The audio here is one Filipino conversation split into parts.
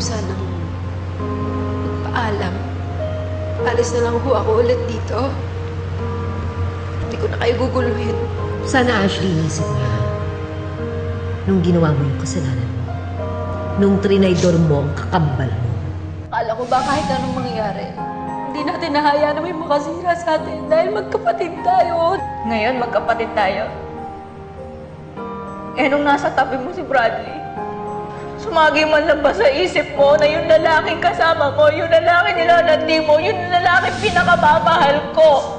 sanang magpaalam. Alis na lang ho ako ulit dito. Hindi ko na kayo guguluhin. Sana, Ashley, isip niya. Nung ginawa mo yung kasalanan mo. Nung trinaydor mo ang kakambal mo. Akala ko ba kahit anong mangyari, hindi natin nahaya na may makasira sa atin dahil magkapatid tayo. Ngayon, magkapatid tayo. Eh, nung nasa tabi mo si Bradley, sumagi man lang ba sa isip mo na yung lalaking kasama ko, yung lalaking nilalandi mo, yung lalaking pinakamamahal ko?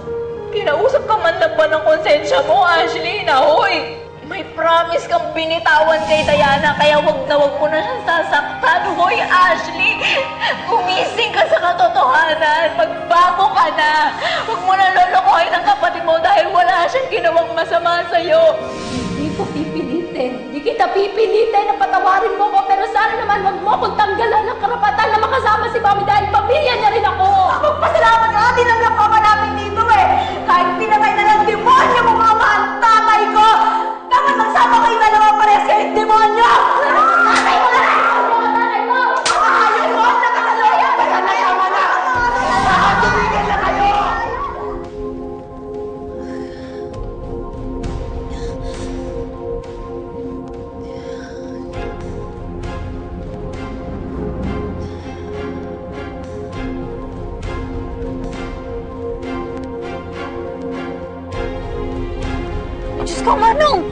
Kinausap ka man lang ba ng konsensya mo, Ashley, na hoy, may promise kang binitawan kay Diana, kaya wag na wag mo na siyang sasaktan. Hoy, Ashley, gumising ka sa katotohanan, magbago ka na. Wag mo na lolokohin ang kapatid mo dahil wala siyang ginawang masama sa'yo. Hindi ko pipilitin. Hindi kita pipilitin na patawarin mo ko, pero sana naman wag mo akong tanggalan ng karapatan na makasama si Mami dahil pamilya niya rin ako. Magpasalamat ka, tinanggap ka pa namin dito eh. Kahit pinatay na ng demonyo mo mga mahal tatay ko, dapat magsama kayo dalawa pares kayo demonyo! Tatay mo na! Tatay mo! Ayaw mo! Nakakaloya! Tama na! Tumigil na kayo! Diyos ko, Manong!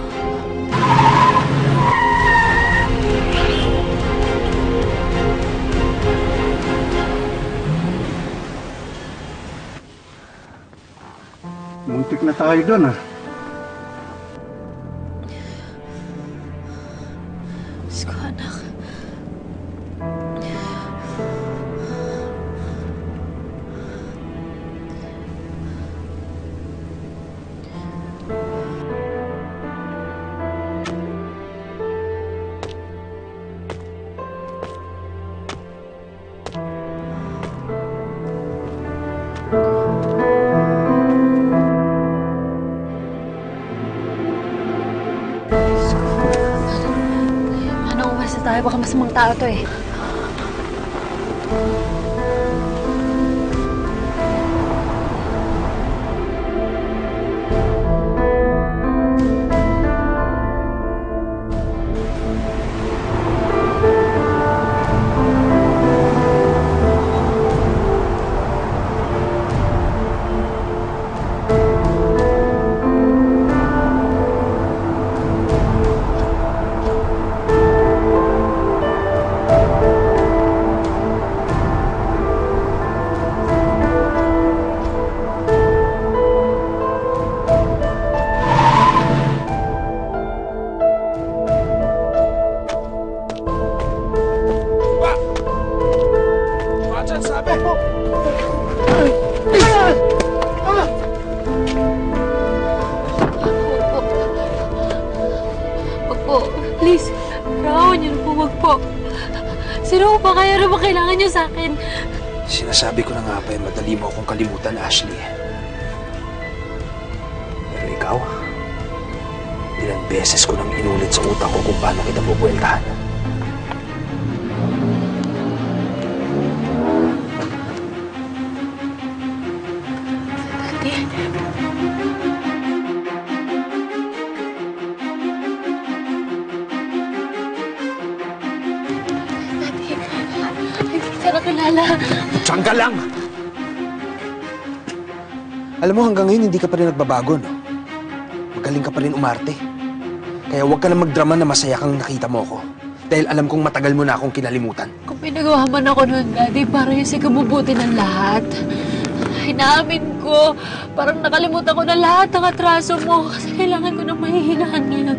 Muntik na tayo doon, ah. Diyos ko, anak. Manong, umalis na tayo. Baka masamang tao to eh. Please, rawan niyo na po, wag po. Sino pa kaya naman kailangan niyo sa akin? Sinasabi ko na nga ba, madali mo akong kalimutan, Ashley. Pero ikaw, ilang beses ko nang inulit sa utak ko kung paano kita bubueltahan. Diyan ka lang! Alam mo, hanggang ngayon hindi ka pa rin nagbabago, no? Magaling ka pa rin umarte. Kaya huwag ka na magdrama na masaya kang nakita mo ako. Dahil alam kong matagal mo na akong kinalimutan. Kung pinagawa man ako noon, Daddy, para yung sa kabubuti ng lahat. Hinaamin ko. Parang nakalimutan ko na lahat ng atraso mo kasi kailangan ko ng mahihinaan ngayon.